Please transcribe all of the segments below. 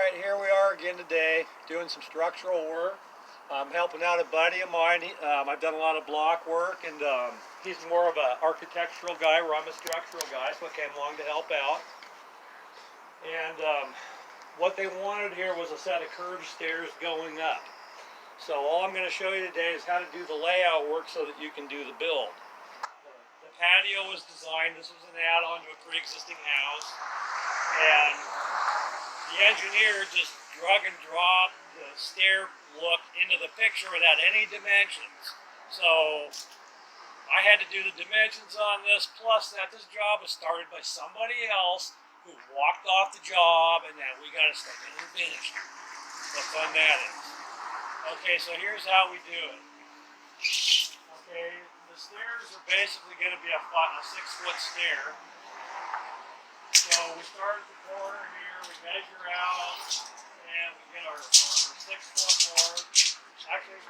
Alright, here we are again today doing some structural work. I'm helping out a buddy of mine. I've done a lot of block work, and he's more of an architectural guy where I'm a structural guy, so I came along to help out. And what they wanted here was a set of curved stairs going up. So all I'm going to show you today is how to do the layout work so that you can do the build. The patio was designed, this was an add-on to a pre-existing house, and the engineer just drag and drop the stair look into the picture without any dimensions. So I had to do the dimensions on this, plus that this job was started by somebody else who walked off the job, and then we got to step in and finish it. What fun that is. Okay, so here's how we do it. Okay, the stairs are basically going to be a 6-foot stair. So we start at the corner here, we measure out, and we get our 6-foot mark. Actually,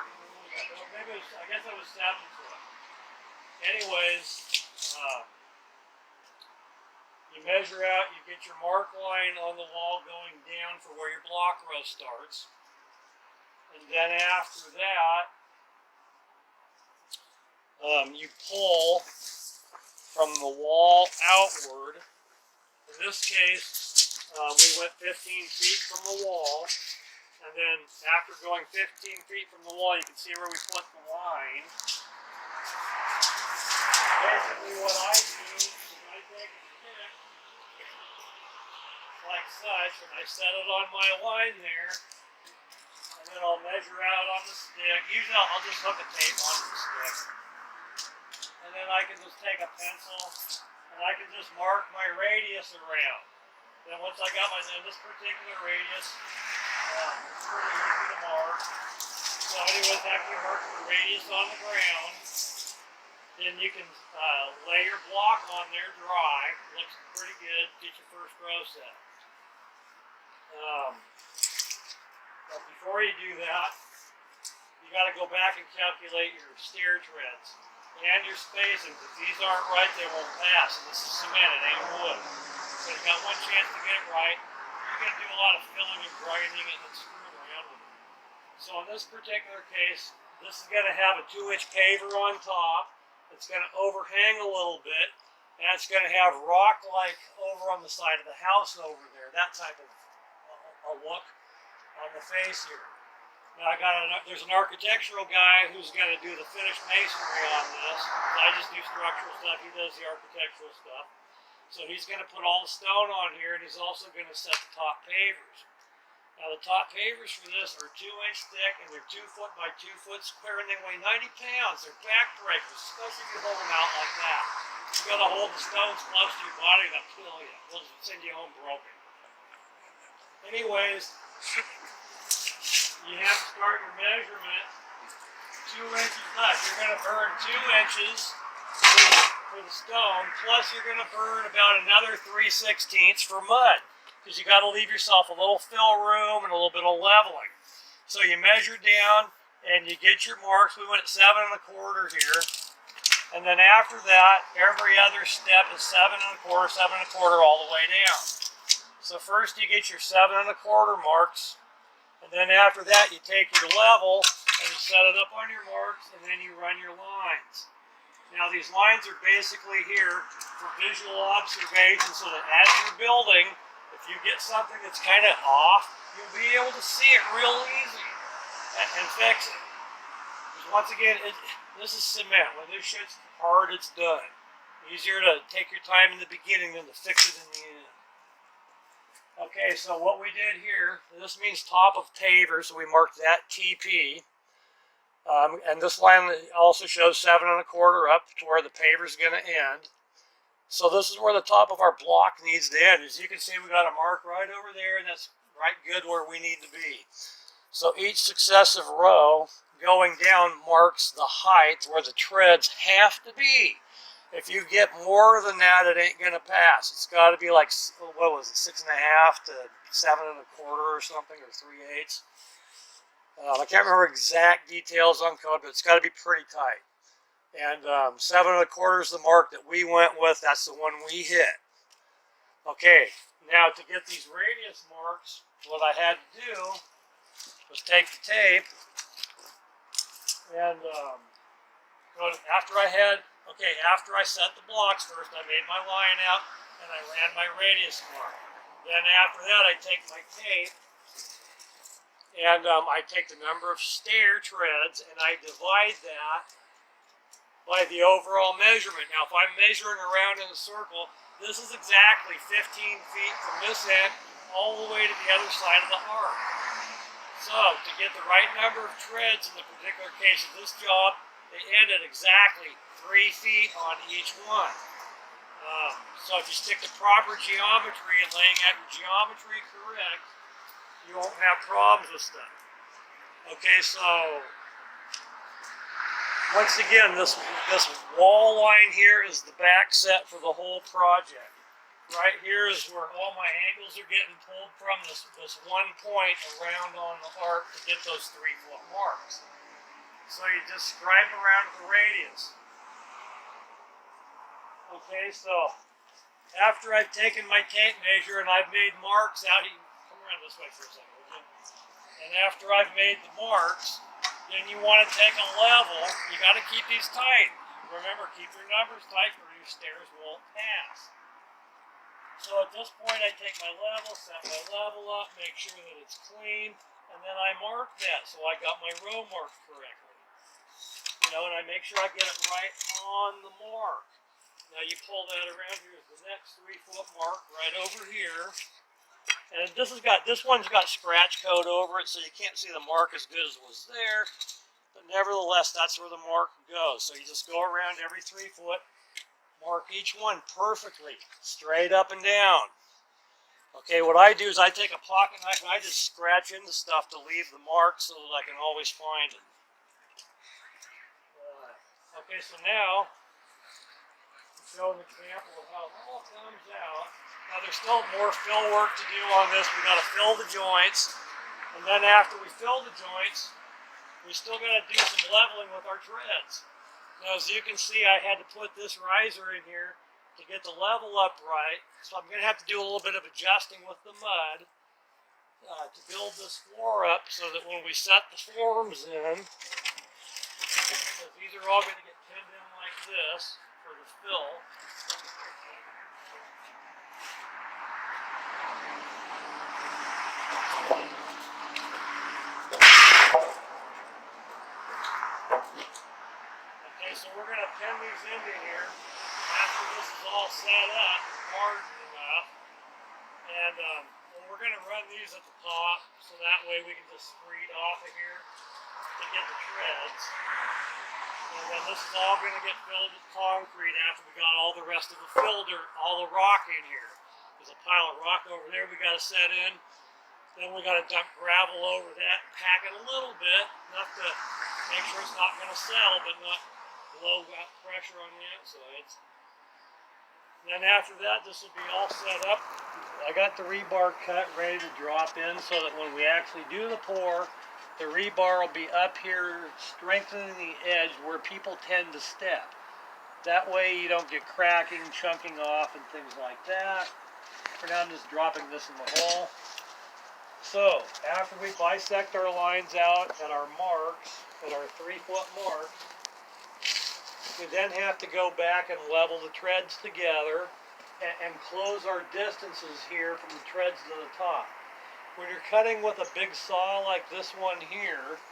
maybe it was, I guess it was 7 foot. Anyways, you measure out, you get your mark line on the wall going down for where your block row starts. And then after that, you pull from the wall outward. In this case, we went 15 feet from the wall, and then after going 15 feet from the wall, you can see where we put the line. Basically what I do is I take a stick, like such, and I set it on my line there, and then I'll measure out on the stick. Usually I'll just hook a tape onto the stick, and then I can just take a pencil, and I can just mark my radius around. Then once I got this particular radius, it's pretty easy to mark. So anyways, after you mark the radius on the ground, then you can lay your block on there dry. Looks pretty good. Get your first row set. But before you do that, you got to go back and calculate your stair treads and your spacings. If these aren't right, they won't pass. And this is cement, it ain't wood. So you got one chance to get it right. You're going to do a lot of filling and grinding and then screwing around with it. So in this particular case, this is going to have a 2-inch paver on top. It's going to overhang a little bit, and it's going to have rock-like over on the side of the house over there. That type of a look on the face here. Now there's an architectural guy who's going to do the finished masonry on this. I just do structural stuff. He does the architectural stuff. So he's going to put all the stone on here, and he's also going to set the top pavers. Now the top pavers for this are 2-inch thick, and they're 2 foot by 2 foot square, and they weigh 90 pounds. They're backbreakers, especially if you hold them out like that. You've got to hold the stones close to your body, they'll kill you. They'll send you home broken. Anyways, you have to start your measurement 2 inches left. You're going to burn 2 inches for the stone, plus you're going to burn about another 3/16 for mud, because you got to leave yourself a little fill room and a little bit of leveling. So you measure down and you get your marks. We went at 7 1/4 here, and then after that, every other step is 7 1/4, 7 1/4 all the way down. So first you get your 7 1/4 marks, and then after that you take your level and you set it up on your marks, and then you run your lines. Now these lines are basically here for visual observation, so that as you're building, if you get something that's kind of off, you'll be able to see it real easy and fix it. Because once again, this is cement. When this shit's hard, it's done. Easier to take your time in the beginning than to fix it in the end. Okay, so what we did here, this means top of paver, so we marked that TP. And this line also shows 7 1/4 up to where the paver is going to end. So this is where the top of our block needs to end. As you can see, we got a mark right over there, and that's right good where we need to be. So each successive row going down marks the height where the treads have to be. If you get more than that, it ain't going to pass. It's got to be like, what was it, 6.5 to 7 1/4 or something, or 3/8. I can't remember exact details on code, but it's got to be pretty tight. And 7 1/4 is the mark that we went with. That's the one we hit. Okay, Now to get these radius marks, what I had to do was take the tape and after I set the blocks first, I made my line out and I ran my radius mark. Then after that, I take my tape and I take the number of stair treads and I divide that by the overall measurement. Now, if I'm measuring around in a circle, this is exactly 15 feet from this end all the way to the other side of the arc. So, to get the right number of treads in the particular case of this job, they end at exactly 3 feet on each one. So if you stick to proper geometry and laying out your geometry correct, you won't have problems with stuff. Okay, so once again, this wall line here is the back set for the whole project. Right here is where all my angles are getting pulled from this one point around on the arc to get those 3-foot marks. So you just scribe around the radius. Okay, so after I've taken my tape measure and I've made marks out, come around this way for a second, would you? And after I've made the marks, then you want to take a level. You got to keep these tight. Remember, keep your numbers tight or your stairs won't pass. So at this point, I take my level, set my level up, make sure that it's clean, and then I mark that so I got my row marked correctly. You know, and I make sure I get it right on the mark. Now you pull that around, here's the next 3-foot mark right over here. And this one's got scratch coat over it, so you can't see the mark as good as it was there. But nevertheless, that's where the mark goes. So you just go around every 3 foot, mark each one perfectly, straight up and down. Okay, what I do is I take a pocket knife and I just scratch into stuff to leave the mark so that I can always find it. Okay, so now, show an example of how it all comes out. Now there's still more fill work to do on this. We got to fill the joints, and then after we fill the joints, we still got to do some leveling with our treads. Now as you can see, I had to put this riser in here to get the level up right, so I'm going to have to do a little bit of adjusting with the mud to build this floor up so that when we set the forms in, because these are all going to get pinned in like this for the fill. Okay, so we're going to pin these into here after this is all set up, hard enough, and we're going to run these at the top so that way we can just screed off of here to get the treads. And then this is all going to get filled with concrete after we got all the rest of the fill dirt, all the rock in here. There's a pile of rock over there we got to set in. Then we got to dump gravel over that, pack it a little bit, enough to make sure it's not going to settle, but not blow out pressure on the outsides. And then after that, this will be all set up. I got the rebar cut ready to drop in so that when we actually do the pour, the rebar will be up here strengthening the edge where people tend to step. That way you don't get cracking, chunking off, and things like that. For now I'm just dropping this in the hole. So, after we bisect our lines out at our marks, at our 3-foot marks, we then have to go back and level the treads together and close our distances here from the treads to the top. When you're cutting with a big saw like this one here,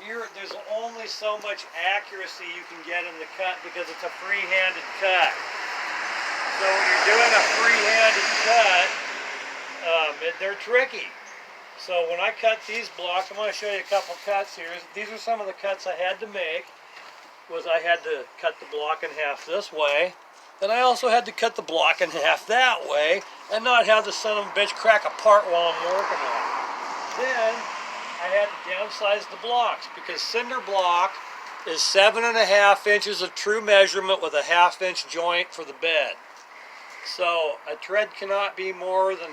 there's only so much accuracy you can get in the cut because it's a free-handed cut. So when you're doing a free-handed cut, they're tricky. So when I cut these blocks, I'm going to show you a couple cuts here. These are some of the cuts I had to make. I had to cut the block in half this way. Then I also had to cut the block in half that way and not have the son of a bitch crack apart while I'm working on it. Then I had to downsize the blocks because cinder block is 7.5 inches of true measurement with a 1/2 inch joint for the bed. So a tread cannot be more than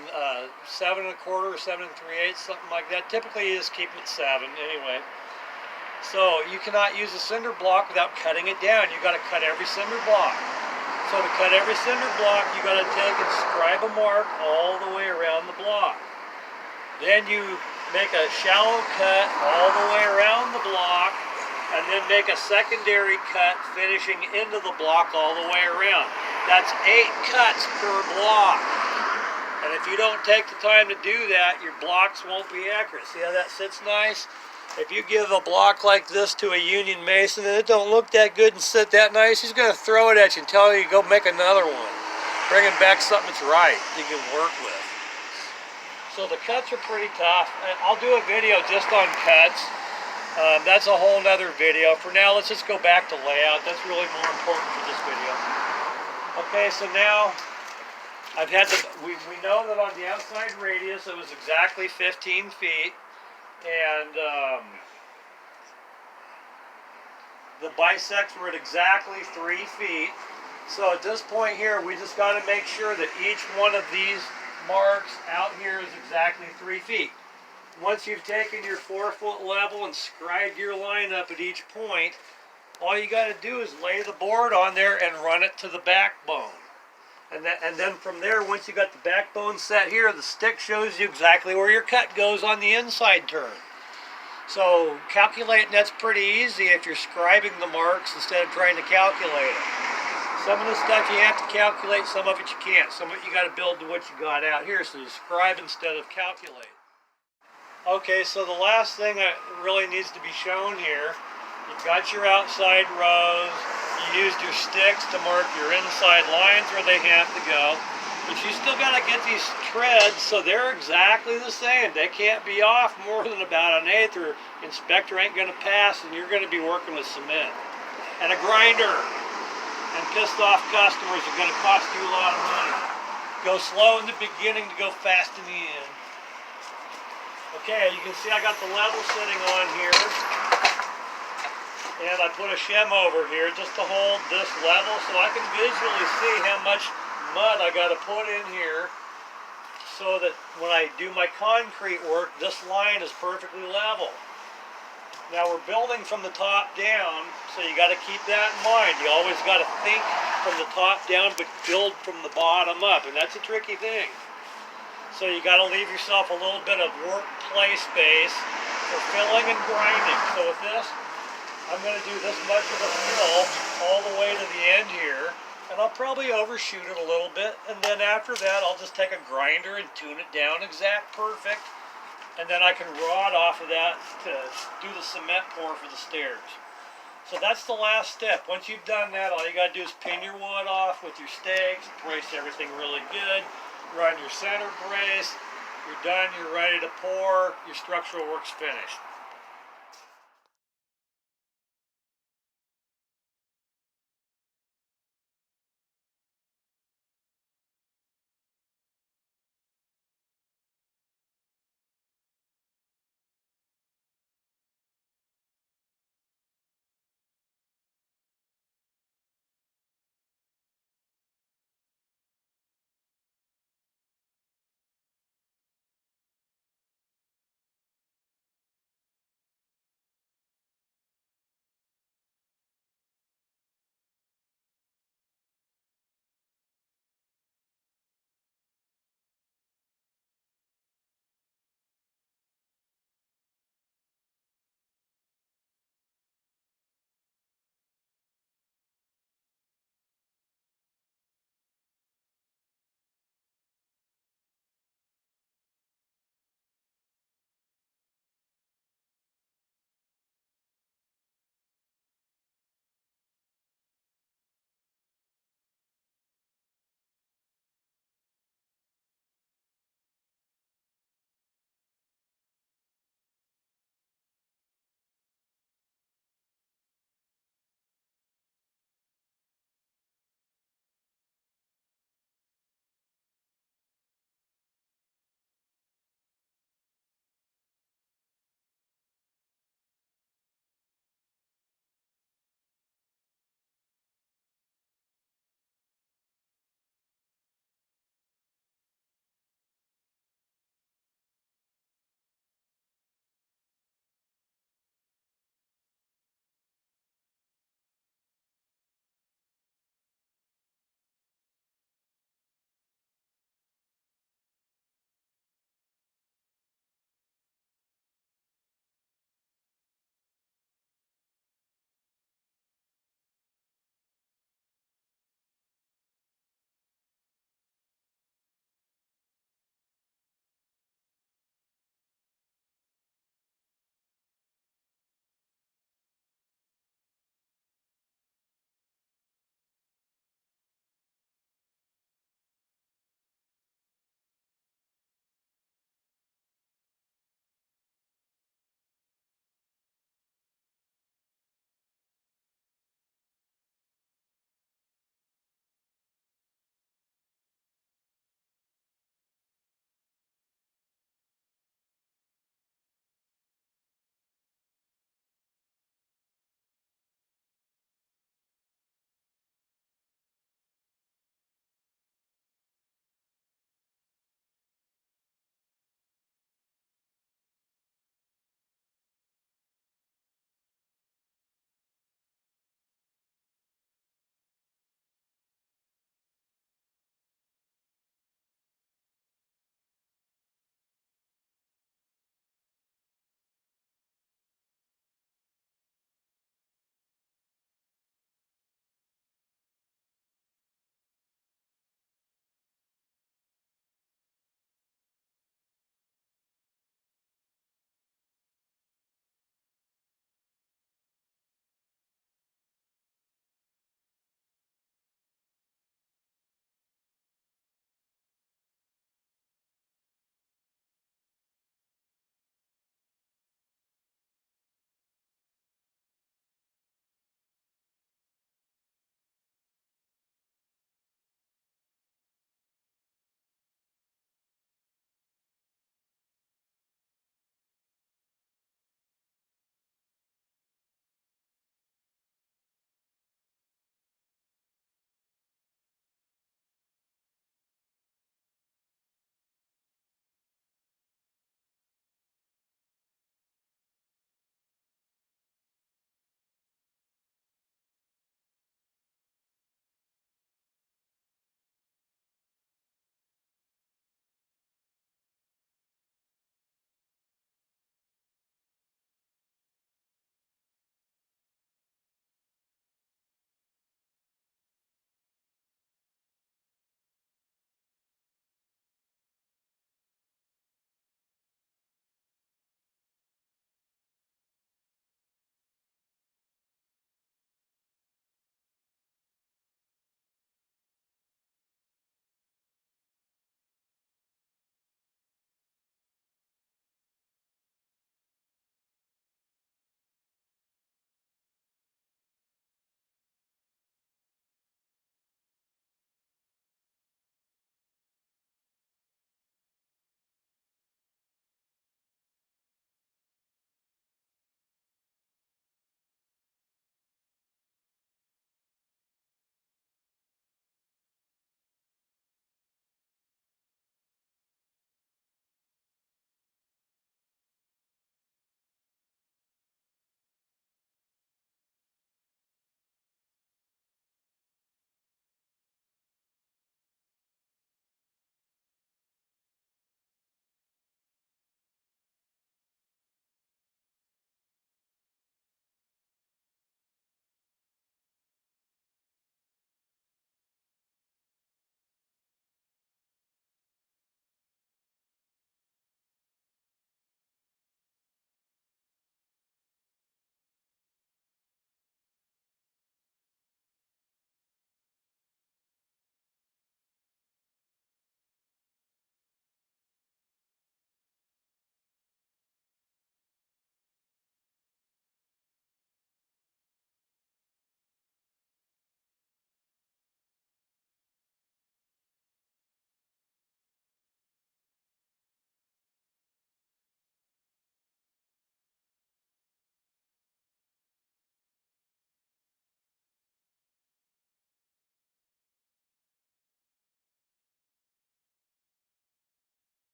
7 1/4 or 7 3/8, something like that. Typically you just keep it 7 anyway. So you cannot use a cinder block without cutting it down. You got to cut every cinder block. So to cut every cinder block, you got to take and scribe a mark all the way around the block. Then you make a shallow cut all the way around the block, and then make a secondary cut finishing into the block all the way around. That's 8 cuts per block. And if you don't take the time to do that, your blocks won't be accurate. See how that sits nice? If you give a block like this to a union mason and it don't look that good and sit that nice, he's going to throw it at you and tell you to go make another one. Bringing back something that's right you can work with. So the cuts are pretty tough. I'll do a video just on cuts. That's a whole nother video. For now, let's just go back to layout. That's really more important for this video. Okay, so now I've had the, we know that on the outside radius it was exactly 15 feet, and the bisects were at exactly 3 feet. So at this point here, we just got to make sure that each one of these marks out here is exactly 3 feet. Once you've taken your 4-foot level and scribed your line up at each point, all you got to do is lay the board on there and run it to the backbone. And then from there, once you got the backbone set here, the stick shows you exactly where your cut goes on the inside turn. So calculating that's pretty easy if you're scribing the marks instead of trying to calculate it. Some of the stuff you have to calculate, some of it you can't. Some of it you got to build to what you got out here, so you scribe instead of calculate. Okay, so the last thing that really needs to be shown here, you've got your outside rows, you used your sticks to mark your inside lines where they have to go, but you still got to get these treads so they're exactly the same. They can't be off more than about 1/8 or inspector ain't going to pass and you're going to be working with cement. And a grinder. And pissed off customers are going to cost you a lot of money. Go slow in the beginning to go fast in the end. Okay, you can see I got the level sitting on here. And I put a shim over here just to hold this level so I can visually see how much mud I got to put in here so that when I do my concrete work, this line is perfectly level. Now we're building from the top down, so you got to keep that in mind. You always got to think from the top down, but build from the bottom up, and that's a tricky thing. So you got to leave yourself a little bit of work play space for filling and grinding. So with this, I'm going to do this much of the fill all the way to the end here, and I'll probably overshoot it a little bit, and then after that I'll just take a grinder and tune it down exact perfect. And then I can rod off of that to do the cement pour for the stairs. So that's the last step. Once you've done that, all you got to do is pin your wood off with your stakes, brace everything really good, run your center brace, you're done, you're ready to pour, your structural work's finished.